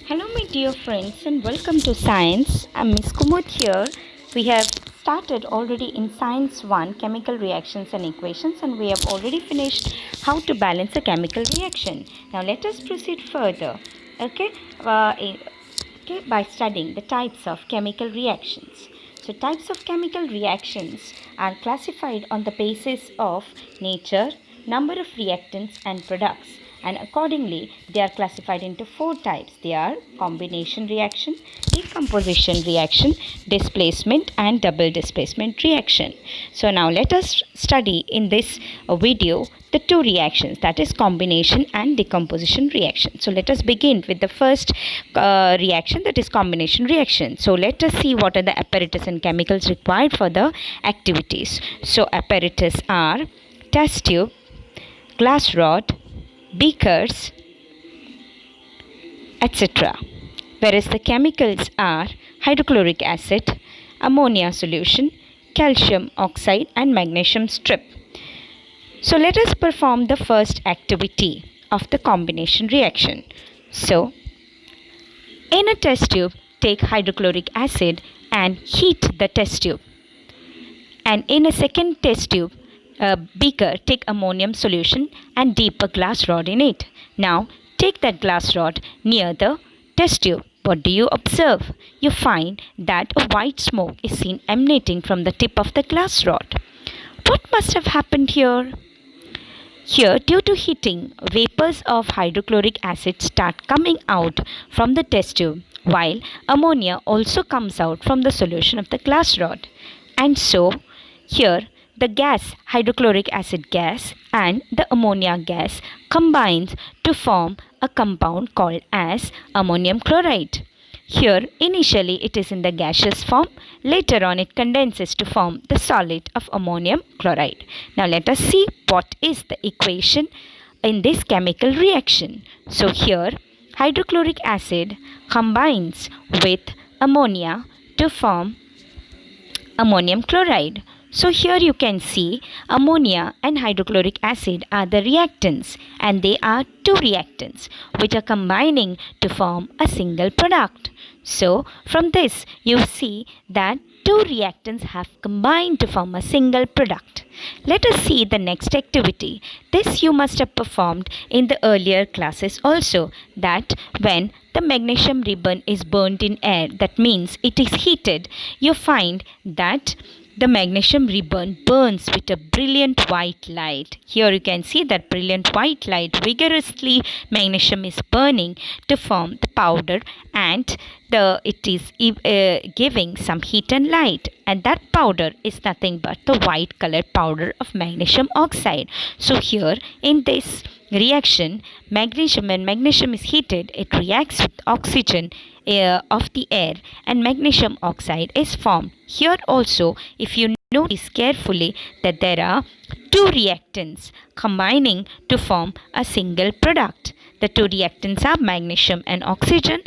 Hello, my dear friends, and welcome to Science. I'm Miss Kumud here. We have started already in Science 1 chemical reactions and equations, and we have already finished how to balance a chemical reaction. Now, let us proceed further. Okay, by studying the types of chemical reactions. So, types of chemical reactions are classified on the basis of nature, number of reactants, and products, and accordingly they are classified into four types. They are combination reaction, decomposition reaction, displacement, and double displacement reaction. So now let us study in this video the two reactions, that is combination and decomposition reaction. So let us begin with the first reaction, that is combination reaction. So let us see what are the apparatus and chemicals required for the activities. So apparatus are test tube, glass rod, beakers, etc. Whereas the chemicals are hydrochloric acid, ammonia solution, calcium oxide, and magnesium strip. So let us perform the first activity of the combination reaction. So in a test tube, take hydrochloric acid and heat the test tube. And in a second test tube, beaker, take ammonium solution and dip a glass rod in it. Now take that glass rod near the test tube. What do you observe? You find that a white smoke is seen emanating from the tip of the glass rod. What must have happened here? Here, due to heating, vapors of hydrochloric acid start coming out from the test tube, while ammonia also comes out from the solution of the glass rod. And so, here the gas, hydrochloric acid gas, and the ammonia gas combines to form a compound called as ammonium chloride. Here, initially it is in the gaseous form, later on it condenses to form the solid of ammonium chloride. Now let us see what is the equation in this chemical reaction. So here, hydrochloric acid combines with ammonia to form ammonium chloride. So here you can see ammonia and hydrochloric acid are the reactants, and they are two reactants which are combining to form a single product. So from this you see that two reactants have combined to form a single product. Let us see the next activity. This you must have performed in the earlier classes also, that when the magnesium ribbon is burnt in air, that means it is heated, you find that the magnesium ribbon burns with a brilliant white light. Here you can see that brilliant white light, vigorously magnesium is burning to form the powder, and it is giving some heat and light, and that powder is nothing but the white colored powder of magnesium oxide. So here in this reaction, magnesium, when magnesium is heated, it reacts with oxygen of the air, and magnesium oxide is formed. Here also, if you notice carefully, that there are two reactants combining to form a single product. The two reactants are magnesium and oxygen.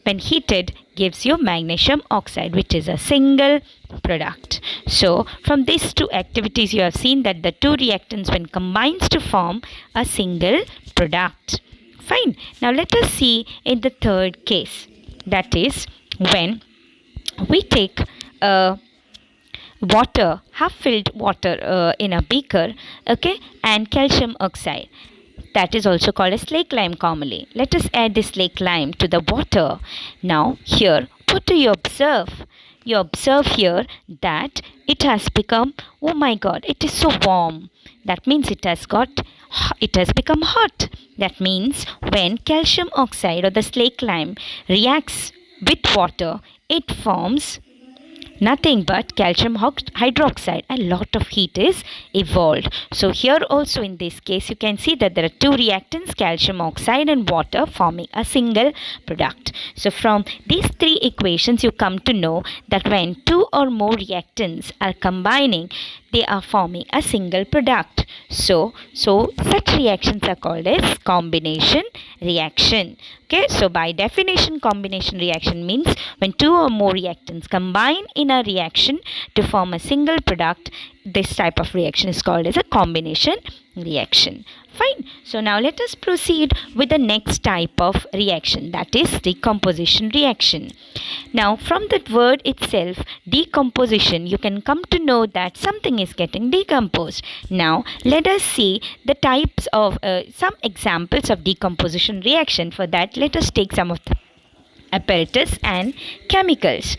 When heated, gives you magnesium oxide, which is a single product. So from these two activities you have seen that the two reactants when combines to form a single product. Fine. Now let us see in the third case, that is when we take water, half filled water in a beaker, okay, and calcium oxide, that is also called as slake lime commonly. Let us add this slake lime to the water. Now here, what do you observe? You observe here that it has become, oh my god, it is so warm. That means it has become hot. That means when calcium oxide or the slake lime reacts with water, it forms nothing but calcium hydroxide. A lot of heat is evolved. So here also in this case you can see that there are two reactants, calcium oxide and water, forming a single product. So from these three equations you come to know that when two or more reactants are combining, they are forming a single product. So such reactions are called as combination reaction. Okay, so by definition, combination reaction means when two or more reactants combine in a reaction to form a single product, this type of reaction is called as a combination reaction. Fine. So now let us proceed with the next type of reaction, that is decomposition reaction. Now from that word itself, decomposition, you can come to know that something is getting decomposed. Now let us see the types of some examples of decomposition reaction. For that, let us take some of the apparatus and chemicals.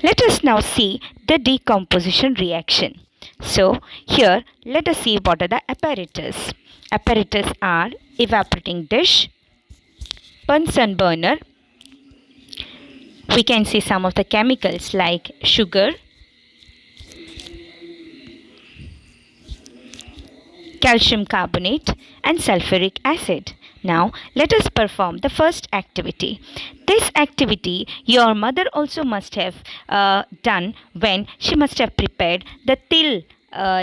Let us now see the decomposition reaction. So here let us see what are the apparatus. Apparatus are evaporating dish, Bunsen burner. We can see some of the chemicals like sugar, calcium carbonate and sulfuric acid. Now let us perform the first activity. This activity your mother also must have done when she must have prepared the til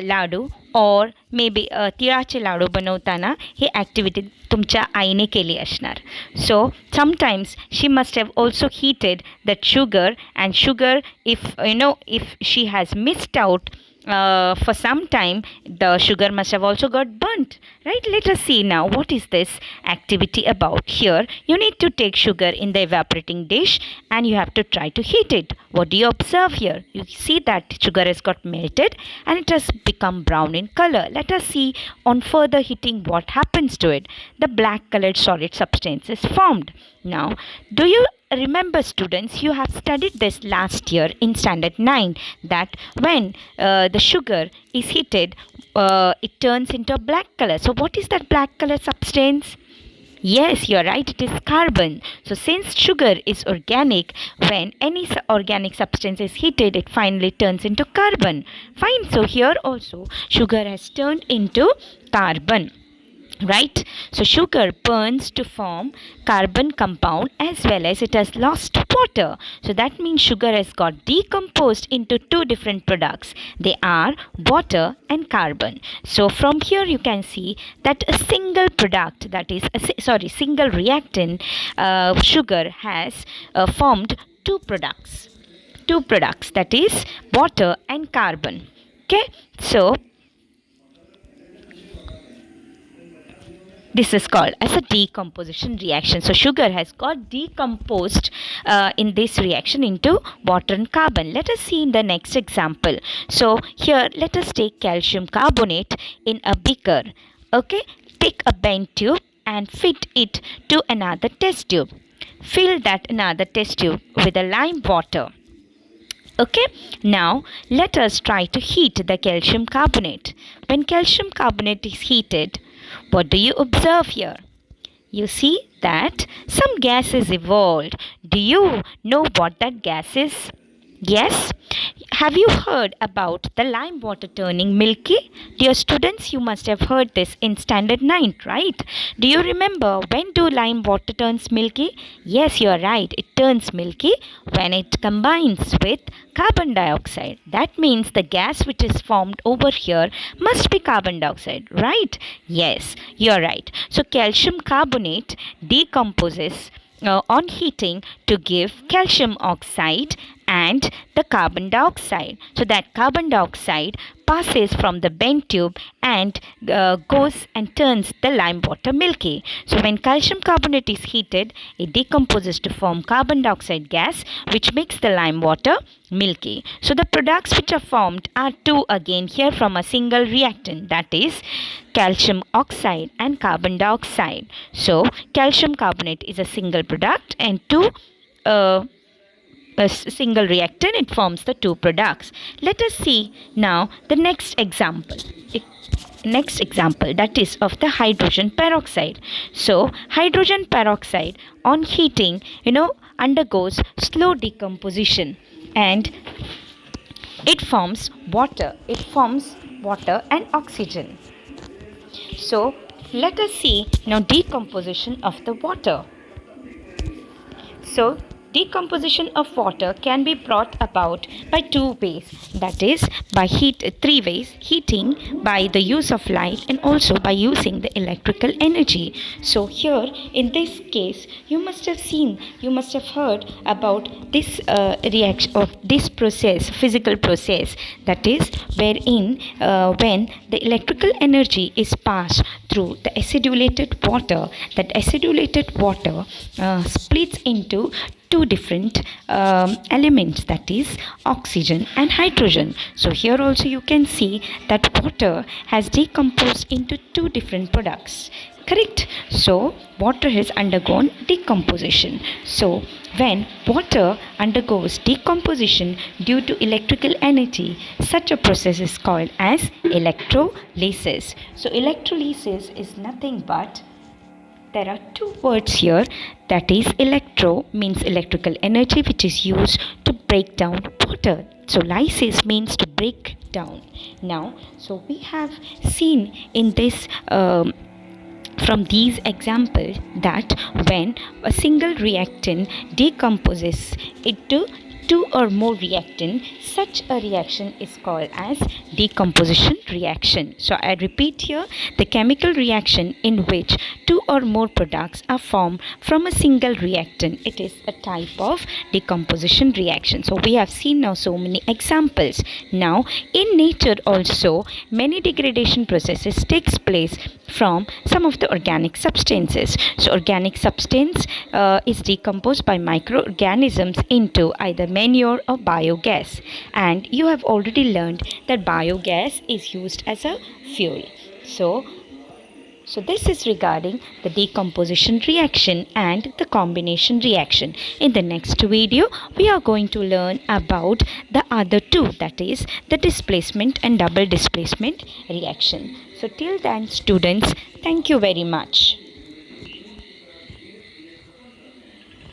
laddu or maybe तिळाचे लाडू बनवताना हे activity तुमच्या आईने केली असणार. So sometimes she must have also heated that sugar, and sugar, if she has missed out for some time, the sugar must have also got burnt, right? Let us see now what is this activity about. Here you need to take sugar in the evaporating dish and you have to try to heat it. What do you observe here? You see that sugar has got melted and it has become brown in color. Let us see on further heating what happens to it. The black colored solid substance is formed. Now, do you remember, students, you have studied this last year in standard 9, that when the sugar is heated, it turns into a black color. So what is that black color substance? Yes, you're right, it is carbon. So since sugar is organic, when any organic substance is heated, it finally turns into carbon. Fine. So here also sugar has turned into carbon. Right? So sugar burns to form carbon compound as well as it has lost water. So that means sugar has got decomposed into two different products. They are water and carbon. So from here you can see that a single product, that is single reactant, sugar has formed two products. Two products, that is water and carbon. Okay? So this is called as a decomposition reaction. So sugar has got decomposed in this reaction into water and carbon. Let us see in the next example. So here let us take calcium carbonate in a beaker. Okay, take a bent tube and fit it to another test tube. Fill that another test tube with a lime water. Okay, now let us try to heat the calcium carbonate. When calcium carbonate is heated, what do you observe here? You see that some gas is evolved. Do you know what that gas is? Yes? Have you heard about the lime water turning milky? Dear students, you must have heard this in standard 9, right? Do you remember when do lime water turns milky? Yes, you are right. It turns milky when it combines with carbon dioxide. That means the gas which is formed over here must be carbon dioxide, right? Yes, you are right. So calcium carbonate decomposes on heating to give calcium oxide and the carbon dioxide. So that carbon dioxide passes from the bent tube and goes and turns the lime water milky. So when calcium carbonate is heated, it decomposes to form carbon dioxide gas, which makes the lime water milky. So the products which are formed are two again here from a single reactant, that is calcium oxide and carbon dioxide. So calcium carbonate is a single product and a single reactant, it forms the two products. Let us see now the next example. That is of the hydrogen peroxide. So hydrogen peroxide on heating undergoes slow decomposition and it forms water. And oxygen. So let us see now decomposition of the water. So decomposition of water can be brought about by two ways, that is by three ways: heating, by the use of light, and also by using the electrical energy. So here in this case you must have heard about this reaction of this process, physical process, that is wherein when the electrical energy is passed through the acidulated water, that acidulated water splits into two different elements, that is oxygen and hydrogen. So here also you can see that water has decomposed into two different products. Correct? So water has undergone decomposition. So when water undergoes decomposition due to electrical energy, such a process is called as electrolysis. So electrolysis is nothing but, there are two words here, that is electro means electrical energy which is used to break down water. So lysis means to break down. Now, so we have seen in this from these examples that when a single reactant decomposes into two or more reactant, such a reaction is called as decomposition reaction. So I repeat here, the chemical reaction in which two or more products are formed from a single reactant, it is a type of decomposition reaction. So we have seen now so many examples. Now in nature also many degradation processes takes place from some of the organic substances. So organic substance is decomposed by microorganisms into either manure or biogas, and you have already learned that biogas is used as a fuel. So this is regarding the decomposition reaction and the combination reaction. In the next video, we are going to learn about the other two, that is the displacement and double displacement reaction. So till then, students, thank you very much.